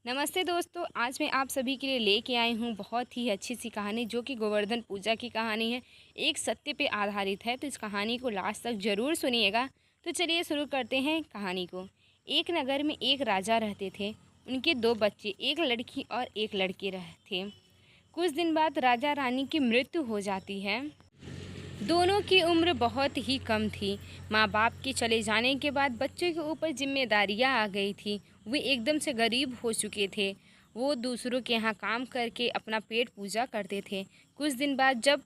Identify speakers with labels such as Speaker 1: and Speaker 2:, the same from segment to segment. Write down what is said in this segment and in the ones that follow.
Speaker 1: नमस्ते दोस्तों, आज मैं आप सभी के लिए लेके आई हूँ बहुत ही अच्छी सी कहानी जो कि गोवर्धन पूजा की कहानी है। एक सत्य पे आधारित है, तो इस कहानी को लास्ट तक ज़रूर सुनिएगा। तो चलिए शुरू करते हैं कहानी को। एक नगर में एक राजा रहते थे। उनके दो बच्चे, एक लड़की और एक लड़के थे। कुछ दिन बाद राजा रानी की मृत्यु हो जाती है। दोनों की उम्र बहुत ही कम थी। माँ बाप के चले जाने के बाद बच्चों के ऊपर जिम्मेदारियाँ आ गई थी। वे एकदम से गरीब हो चुके थे। वो दूसरों के यहाँ काम करके अपना पेट पूजा करते थे। कुछ दिन बाद जब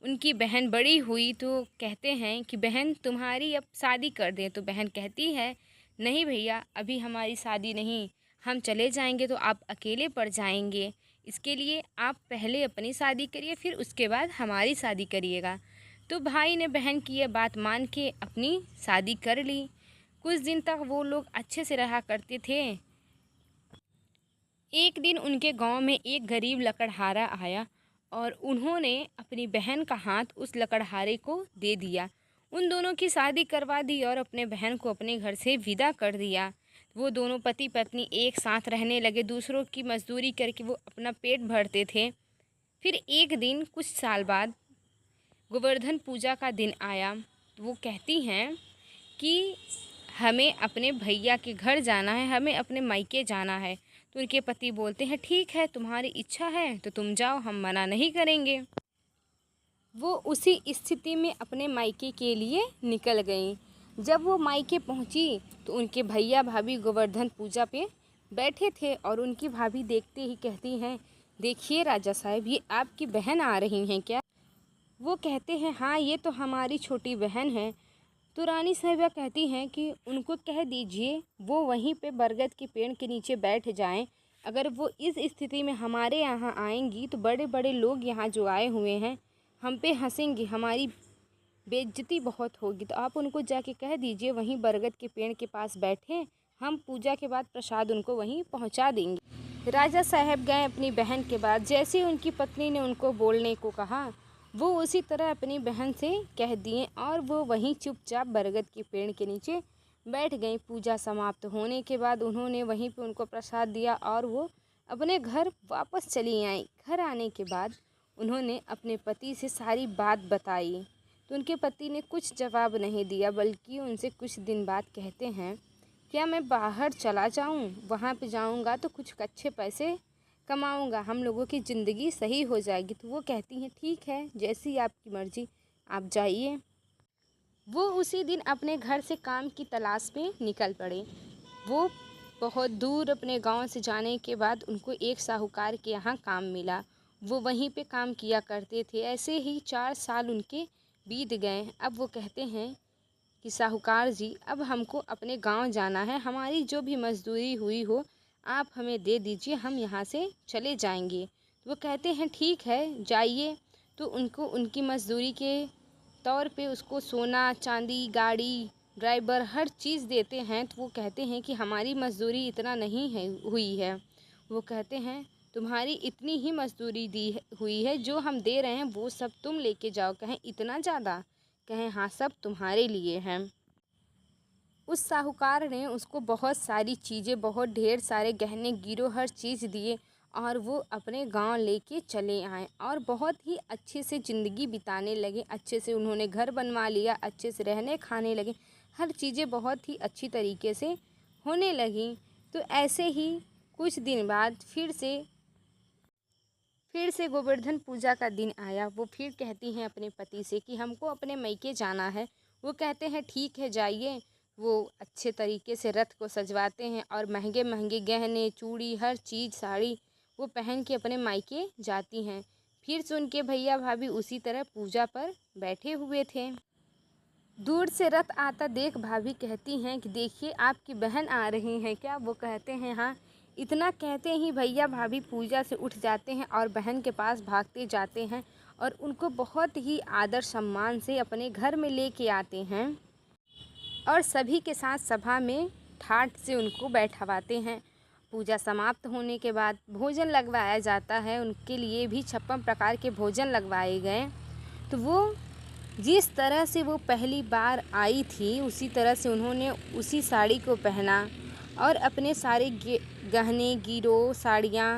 Speaker 1: उनकी बहन बड़ी हुई तो कहते हैं कि बहन तुम्हारी अब शादी कर दें। तो बहन कहती है, नहीं भैया, अभी हमारी शादी नहीं, हम चले जाएंगे तो आप अकेले पड़ जाएंगे। इसके लिए आप पहले अपनी शादी करिए, फिर उसके बाद हमारी शादी करिएगा। तो भाई ने बहन की यह बात मान के अपनी शादी कर ली। कुछ दिन तक वो लोग अच्छे से रहा करते थे। एक दिन उनके गांव में एक गरीब लकड़हारा आया और उन्होंने अपनी बहन का हाथ उस लकड़हारे को दे दिया। उन दोनों की शादी करवा दी और अपने बहन को अपने घर से विदा कर दिया। वो दोनों पति पत्नी एक साथ रहने लगे। दूसरों की मजदूरी करके वो अपना पेट भरते थे। फिर एक दिन कुछ साल बाद गोवर्धन पूजा का दिन आया। तो वो कहती हैं कि हमें अपने भैया के घर जाना है, हमें अपने मायके जाना है। तो उनके पति बोलते हैं, ठीक है, तुम्हारी इच्छा है तो तुम जाओ, हम मना नहीं करेंगे। वो उसी स्थिति में अपने मायके के लिए निकल गई। जब वो मायके पहुंची तो उनके भैया भाभी गोवर्धन पूजा पे बैठे थे और उनकी भाभी देखते ही कहती हैं, देखिए राजा साहब, ये आपकी बहन आ रही हैं क्या? वो कहते हैं, हाँ, ये तो हमारी छोटी बहन है। तो रानी साहिबा कहती हैं कि उनको कह दीजिए वो वहीं पे बरगद के पेड़ के नीचे बैठ जाएं। अगर वो इस स्थिति में हमारे यहाँ आएंगी तो बड़े बड़े लोग यहाँ जो आए हुए हैं हम पे हंसेंगे, हमारी बेइज्जती बहुत होगी। तो आप उनको जाके कह दीजिए वहीं बरगद के पेड़ के पास बैठे, हम पूजा के बाद प्रसाद उनको वहीं पहुँचा देंगे। राजा साहब गए अपनी बहन के बाद। जैसे ही उनकी पत्नी ने उनको बोलने को कहा, वो उसी तरह अपनी बहन से कह दिए और वो वहीं चुपचाप बरगद के पेड़ के नीचे बैठ गई। पूजा समाप्त होने के बाद उन्होंने वहीं पे उनको प्रसाद दिया और वो अपने घर वापस चली आई। घर आने के बाद उन्होंने अपने पति से सारी बात बताई। तो उनके पति ने कुछ जवाब नहीं दिया, बल्कि उनसे कुछ दिन बाद कहते हैं, क्या मैं बाहर चला जाऊं? वहाँ पे जाऊंगा तो कुछ अच्छे पैसे कमाऊंगा, हम लोगों की ज़िंदगी सही हो जाएगी। तो वो कहती हैं, ठीक है, जैसी आपकी मर्ज़ी, आप जाइए। वो उसी दिन अपने घर से काम की तलाश में निकल पड़े। वो बहुत दूर अपने गांव से जाने के बाद उनको एक साहूकार के यहाँ काम मिला। वो वहीं पे काम किया करते थे। ऐसे ही 4 साल उनके बीत गए। अब वो कहते हैं कि साहूकार जी, अब हमको अपने गांव जाना है, हमारी जो भी मजदूरी हुई हो आप हमें दे दीजिए, हम यहाँ से चले जाएंगे। तो वो कहते हैं, ठीक है, जाइए। तो उनको उनकी मजदूरी के तौर पे उसको सोना चांदी, गाड़ी, ड्राइवर, हर चीज़ देते हैं। तो वो कहते हैं कि हमारी मजदूरी इतना नहीं है हुई है। वो कहते हैं, तुम्हारी इतनी ही मजदूरी हुई है, जो हम दे रहे हैं वो सब तुम लेके जाओ। कहें इतना ज़्यादा? कहें हाँ, सब तुम्हारे लिए हैं। उस साहूकार ने उसको बहुत सारी चीज़ें, बहुत ढेर सारे गहने गिरो, हर चीज़ दिए और वो अपने गांव लेके चले आए और बहुत ही अच्छे से ज़िंदगी बिताने लगे। अच्छे से उन्होंने घर बनवा लिया, अच्छे से रहने खाने लगे, हर चीज़ें बहुत ही अच्छी तरीके से होने लगी। तो ऐसे ही कुछ दिन बाद फिर से गोवर्धन पूजा का दिन आया। वो फिर कहती हैं अपने पति से कि हमको अपने मायके जाना है। वो कहते हैं, ठीक है, जाइए। वो अच्छे तरीके से रथ को सजवाते हैं और महंगे महंगे गहने, चूड़ी, हर चीज़, साड़ी वो पहन के अपने मायके जाती हैं। फिर से उनके भैया भाभी उसी तरह पूजा पर बैठे हुए थे। दूर से रथ आता देख भाभी कहती हैं कि देखिए, आपकी बहन आ रही हैं क्या? वो कहते हैं, हाँ। इतना कहते ही भैया भाभी पूजा से उठ जाते हैं और बहन के पास भागते जाते हैं और उनको बहुत ही आदर सम्मान से अपने घर में लेके आते हैं और सभी के साथ सभा में ठाठ से उनको बैठवाते हैं। पूजा समाप्त होने के बाद भोजन लगवाया जाता है। उनके लिए भी 56 प्रकार के भोजन लगवाए गए। तो वो जिस तरह से वो पहली बार आई थी उसी तरह से उन्होंने उसी साड़ी को पहना और अपने सारे गहने गिरो साड़ियाँ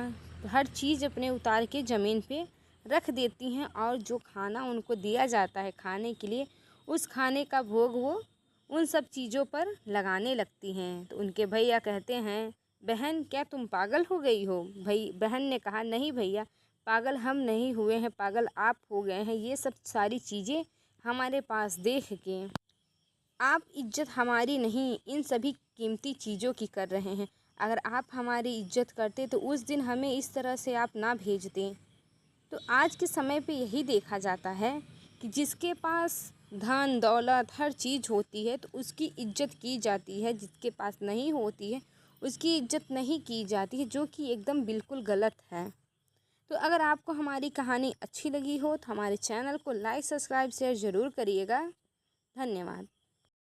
Speaker 1: हर चीज़ अपने उतार के ज़मीन पे रख देती हैं और जो खाना उनको दिया जाता है खाने के लिए उस खाने का भोग वो उन सब चीज़ों पर लगाने लगती हैं। तो उनके भैया कहते हैं, बहन क्या तुम पागल हो गई हो? बहन ने कहा, नहीं भैया, पागल हम नहीं हुए हैं, पागल आप हो गए हैं। ये सब सारी चीज़ें हमारे पास देख के आप इज्जत हमारी नहीं इन सभी कीमती चीज़ों की कर रहे हैं। अगर आप हमारी इज्जत करते तो उस दिन हमें इस तरह से आप ना भेजते। तो आज के समय पे यही देखा जाता है कि जिसके पास धन दौलत हर चीज़ होती है तो उसकी इज्जत की जाती है, जिसके पास नहीं होती है उसकी इज्जत नहीं की जाती है, जो कि एकदम बिल्कुल गलत है। तो अगर आपको हमारी कहानी अच्छी लगी हो तो हमारे चैनल को लाइक सब्सक्राइब शेयर ज़रूर करिएगा। धन्यवाद।